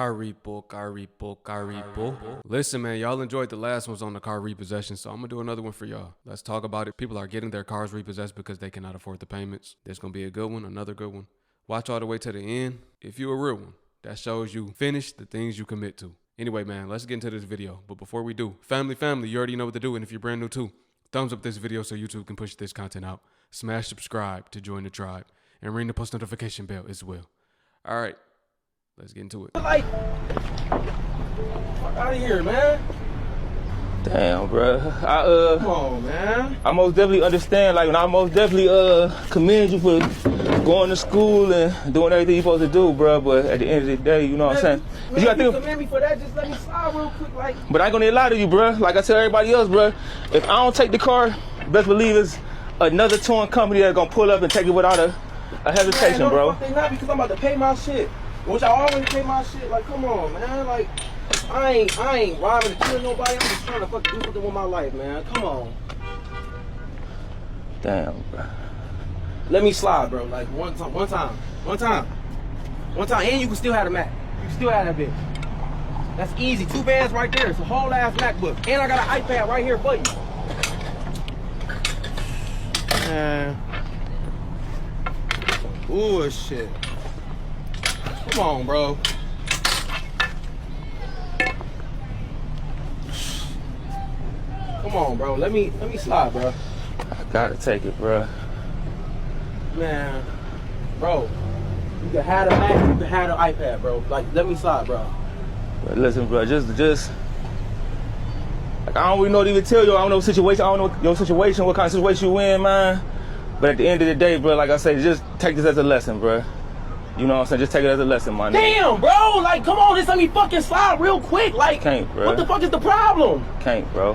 Car repo. Listen, man, y'all enjoyed the last ones on the car repossession, so I'm gonna do another one for y'all. Let's talk about it. People are getting their cars repossessed because they cannot afford the payments. There's gonna be a good one, another good one. Watch all the way to the end. If you're a real one, that shows you finish the things you commit to. Anyway, man, let's get into this video. But before we do, family, you already know what to do. And if you're brand new too, thumbs up this video so YouTube can push this content out. Smash subscribe to join the tribe. And ring the post notification bell as well. All right, let's get into it. Like, fuck out of here, man. Damn, bro. Come on, man. I most definitely understand. Like, and I most definitely commend you for going to school and doing everything you're supposed to do, bro. But at the end of the day, you know what I'm saying? But you gotta think. Commend me for that. Just let me slide real quick, like. But I ain't gonna need a lot of you, bro. Like I tell everybody else, bro. If I don't take the car, best believe it's another towing company that's gonna pull up and take it without a hesitation, man, no, bro. They not, because I'm about to pay my shit. Which I already pay my shit. Like, come on, man. Like, I ain't robbing to kill nobody. I'm just trying to fucking do something with my life, man. Come on. Damn, bro. Let me slide, bro. Like, one time. And you can still have the Mac. You can still have that bitch. That's easy. 2 bands right there. It's a whole ass MacBook. And I got an iPad right here for you. Man. Bullshit. Come on, bro. Come on, bro. Let me slide, bro. I gotta take it, bro. Man, bro. You can have the Mac, you can have the iPad, bro. Like, let me slide, bro. But listen, bro, just like, I don't really know what to even tell you. I don't know situation. I don't know your situation, what kind of situation you in, man. But at the end of the day, bro, like I say, just take this as a lesson, bro. You know what I'm saying? Just take it as a lesson, my nigga. Damn, bro. Like, come on, just let me fucking slide real quick. Like, can't, bro. What the fuck is the problem? Can't, bro.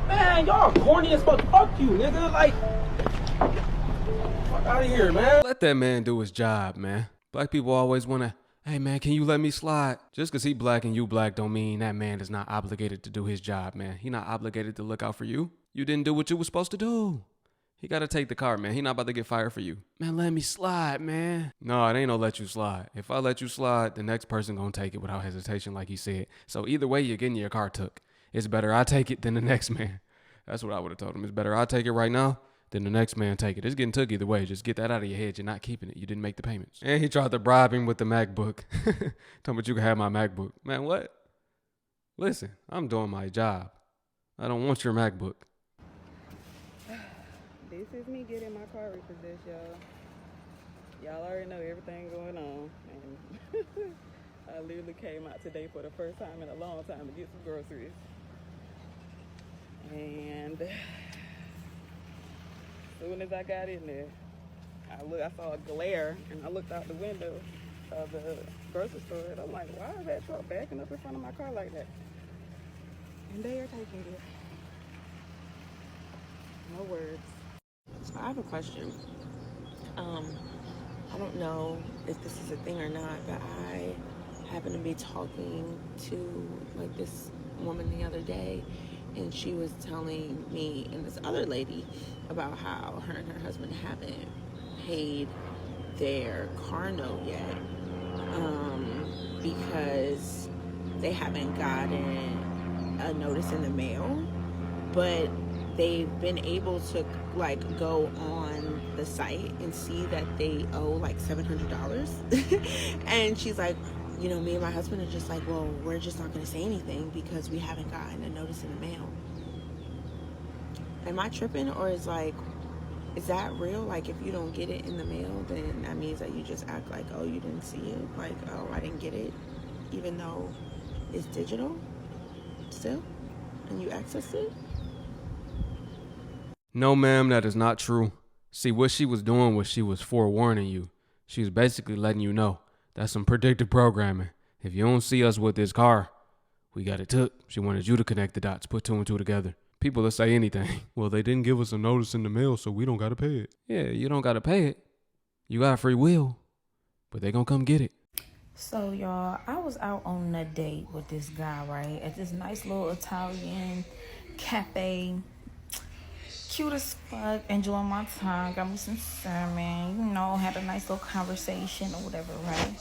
Man, y'all corny as fuck. Fuck you, nigga. Like, fuck out of here, man. Let that man do his job, man. Black people always wanna, hey man, can you let me slide? Just cause he black and you black don't mean that man is not obligated to do his job, man. He not obligated to look out for you. You didn't do what you was supposed to do. He gotta take the car, man. He not about to get fired for you. Man, let me slide, man. No, it ain't no let you slide. If I let you slide, the next person gonna take it without hesitation, like he said. So either way, you're getting your car took. It's better I take it than the next man. That's what I would have told him. It's better I take it right now than the next man take it. It's getting took either way. Just get that out of your head. You're not keeping it. You didn't make the payments. And he tried to bribe him with the MacBook. Told me you can have my MacBook. Man, what? Listen, I'm doing my job. I don't want your MacBook. This is me getting my car repossessed, y'all. Y'all already know everything going on. And I literally came out today for the first time in a long time to get some groceries. And as soon as I got in there, I saw a glare, and I looked out the window of the grocery store, and I'm like, why is that truck backing up in front of my car like that? And they are taking it. No words. So I have a question. I don't know if this is a thing or not, but I happened to be talking to like this woman the other day, and she was telling me and this other lady about how her and her husband haven't paid their car note yet, because they haven't gotten a notice in the mail, but they've been able to like go on the site and see that they owe like $700. And she's like, you know, me and my husband are just like, well, we're just not going to say anything because we haven't gotten a notice in the mail. Am I tripping, or is that real? Like, if you don't get it in the mail, then that means that you just act like, oh, you didn't see it, like, oh, I didn't get it, even though it's digital still and you access it? No, ma'am, that is not true. See, what she was doing was she was forewarning you. She was basically letting you know. That's some predictive programming. If you don't see us with this car, we got it took. She wanted you to connect the dots, put 2 and 2 together. People will say anything. Well, they didn't give us a notice in the mail, so we don't got to pay it. Yeah, you don't got to pay it. You got free will, but they gonna come get it. So, y'all, I was out on a date with this guy, right, at this nice little Italian cafe. Cute as fuck, enjoying my time, got me some salmon, you know, had a nice little conversation or whatever, right?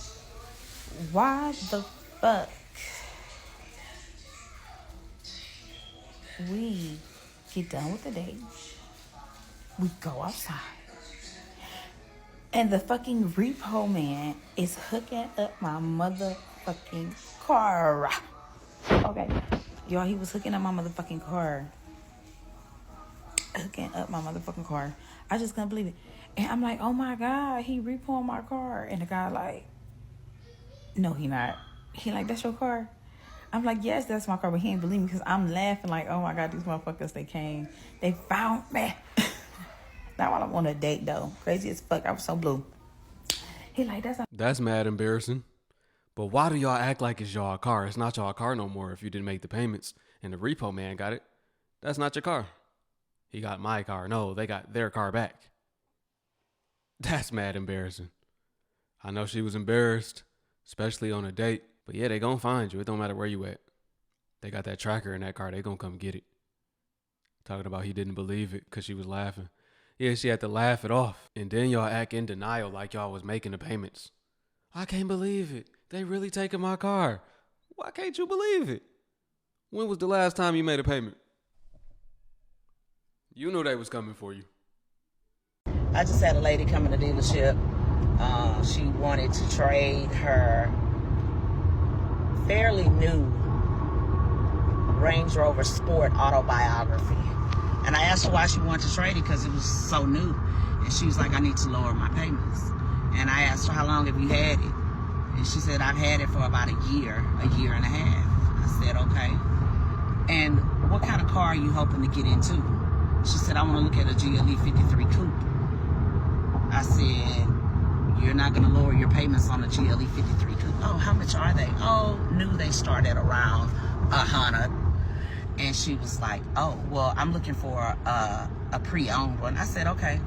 Why the fuck we get done with the date, we go outside, and the fucking repo man is hooking up my motherfucking car. Okay, y'all, he was hooking up my motherfucking car. Hooking up my motherfucking car. I just couldn't believe it. And I'm like, oh my God, he repoing my car. And the guy like, no, he not. He like, that's your car? I'm like, yes, that's my car. But he ain't believe me because I'm laughing like, oh my God, these motherfuckers, they came. They found me. Not while I'm on a date though. Crazy as fuck. I was so blue. He like, That's mad embarrassing. But why do y'all act like it's y'all car? It's not y'all car no more if you didn't make the payments and the repo man got it. That's not your car. He got my car. No, they got their car back. That's mad embarrassing. I know she was embarrassed, especially on a date. But yeah, they gonna find you. It don't matter where you at. They got that tracker in that car. They gonna come get it. Talking about he didn't believe it because she was laughing. Yeah, she had to laugh it off. And then y'all act in denial like y'all was making the payments. I can't believe it. They really taking my car. Why can't you believe it? When was the last time you made a payment? You knew they was coming for you. I just had a lady come in the dealership. She wanted to trade her fairly new Range Rover Sport autobiography. And I asked her why she wanted to trade it because it was so new. And she was like, I need to lower my payments. And I asked her, how long have you had it? And she said, I've had it for about a year and a half. I said, okay. And what kind of car are you hoping to get into? She said, I want to look at a GLE 53 coupe. I said, you're not going to lower your payments on a GLE 53 coupe. Oh, how much are they? Oh, new, they start at around $100. And she was like, oh, well, I'm looking for a pre-owned one. I said, okay.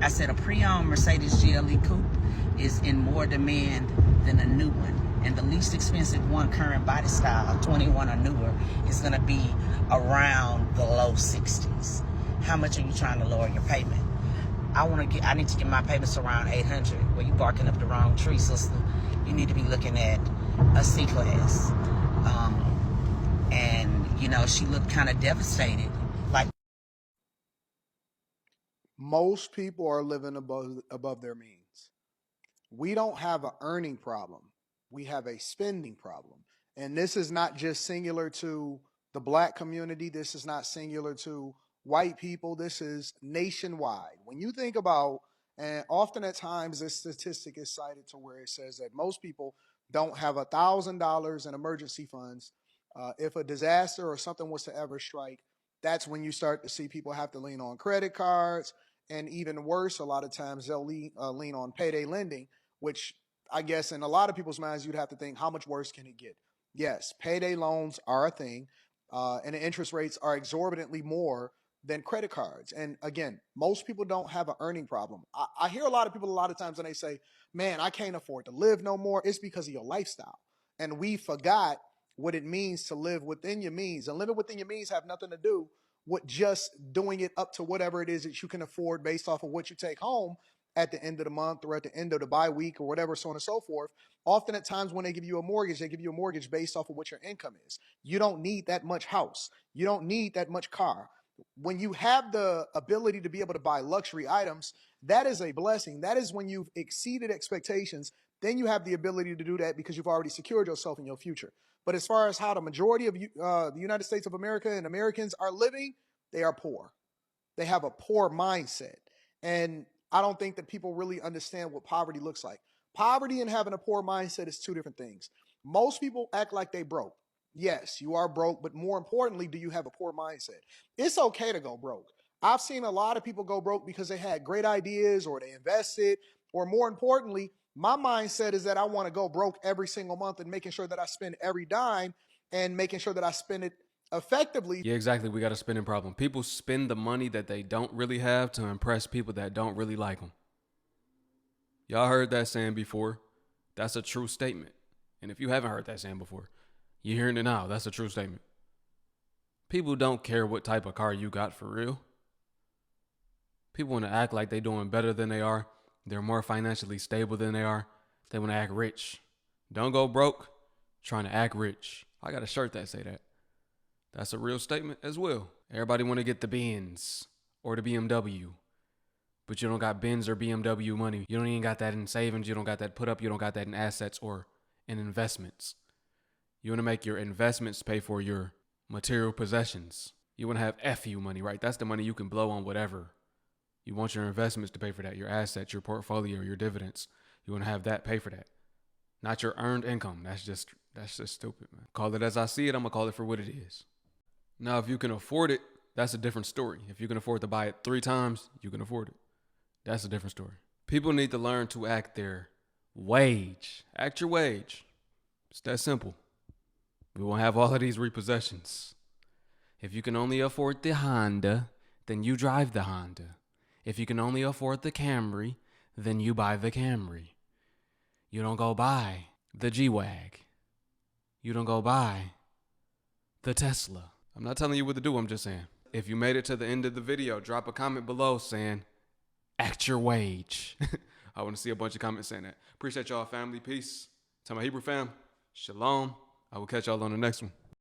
I said, a pre-owned Mercedes GLE coupe is in more demand than a new one. And the least expensive one, current body style, 21 or newer, is going to be around the low 60s. How much are you trying to lower your payment? I need to get my payments around 800. Well, you barking up the wrong tree, sister. You need to be looking at a C-Class. And, you know, she looked kind of devastated. Like, most people are living above their means. We don't have an earning problem. We have a spending problem. And this is not just singular to the black community. This is not singular to white people. This is nationwide. When you think about, and often at times this statistic is cited to where it says that most people don't have $1,000 in emergency funds. If a disaster or something was to ever strike, that's when you start to see people have to lean on credit cards. And even worse, a lot of times they'll lean on payday lending, which I guess in a lot of people's minds, you'd have to think, how much worse can it get? Yes, payday loans are a thing, and the interest rates are exorbitantly more than credit cards. And again, most people don't have an earning problem. I hear a lot of people a lot of times when they say, man, I can't afford to live no more. It's because of your lifestyle. And we forgot what it means to live within your means. And living within your means have nothing to do with just doing it up to whatever it is that you can afford based off of what you take home at the end of the month or at the end of the bye week or whatever, so on and so forth. Often at times when they give you a mortgage, they give you a mortgage based off of what your income is. You don't need that much house. You don't need that much car. When you have the ability to be able to buy luxury items, that is a blessing. That is when you've exceeded expectations. Then you have the ability to do that because you've already secured yourself in your future. But as far as how the majority of the United States of America and Americans are living, they are poor. They have a poor mindset. And I don't think that people really understand what poverty looks like. Poverty and having a poor mindset is two different things. Most people act like they broke. Yes, you are broke, but more importantly, do you have a poor mindset? It's okay to go broke. I've seen a lot of people go broke because they had great ideas or they invested, or more importantly, my mindset is that I want to go broke every single month and making sure that I spend every dime and making sure that I spend it effectively. Yeah, exactly. We got a spending problem. People spend the money that they don't really have to impress people that don't really like them. Y'all heard that saying before. That's a true statement. And if you haven't heard that saying before, you're hearing it now. That's a true statement. People don't care what type of car you got for real. People want to act like they're doing better than they are. They're more financially stable than they are. They want to act rich. Don't go broke trying to act rich. I got a shirt that say that. That's a real statement as well. Everybody want to get the Benz or the BMW, but you don't got Benz or BMW money. You don't even got that in savings. You don't got that put up. You don't got that in assets or in investments. You want to make your investments pay for your material possessions. You want to have FU money, right? That's the money you can blow on whatever. You want your investments to pay for that, your assets, your portfolio, your dividends. You want to have that pay for that. Not your earned income. That's just stupid, man. Call it as I see it. I'm going to call it for what it is. Now, if you can afford it, that's a different story. If you can afford to buy it 3 times, you can afford it. That's a different story. People need to learn to act their wage. Act your wage. It's that simple. We won't have all of these repossessions. If you can only afford the Honda, then you drive the Honda. If you can only afford the Camry, then you buy the Camry. You don't go buy the G-Wag. You don't go buy the Tesla. I'm not telling you what to do, I'm just saying. If you made it to the end of the video, drop a comment below saying, act your wage. I want to see a bunch of comments saying that. Appreciate y'all, family. Peace. To my Hebrew fam, shalom. I will catch y'all on the next one.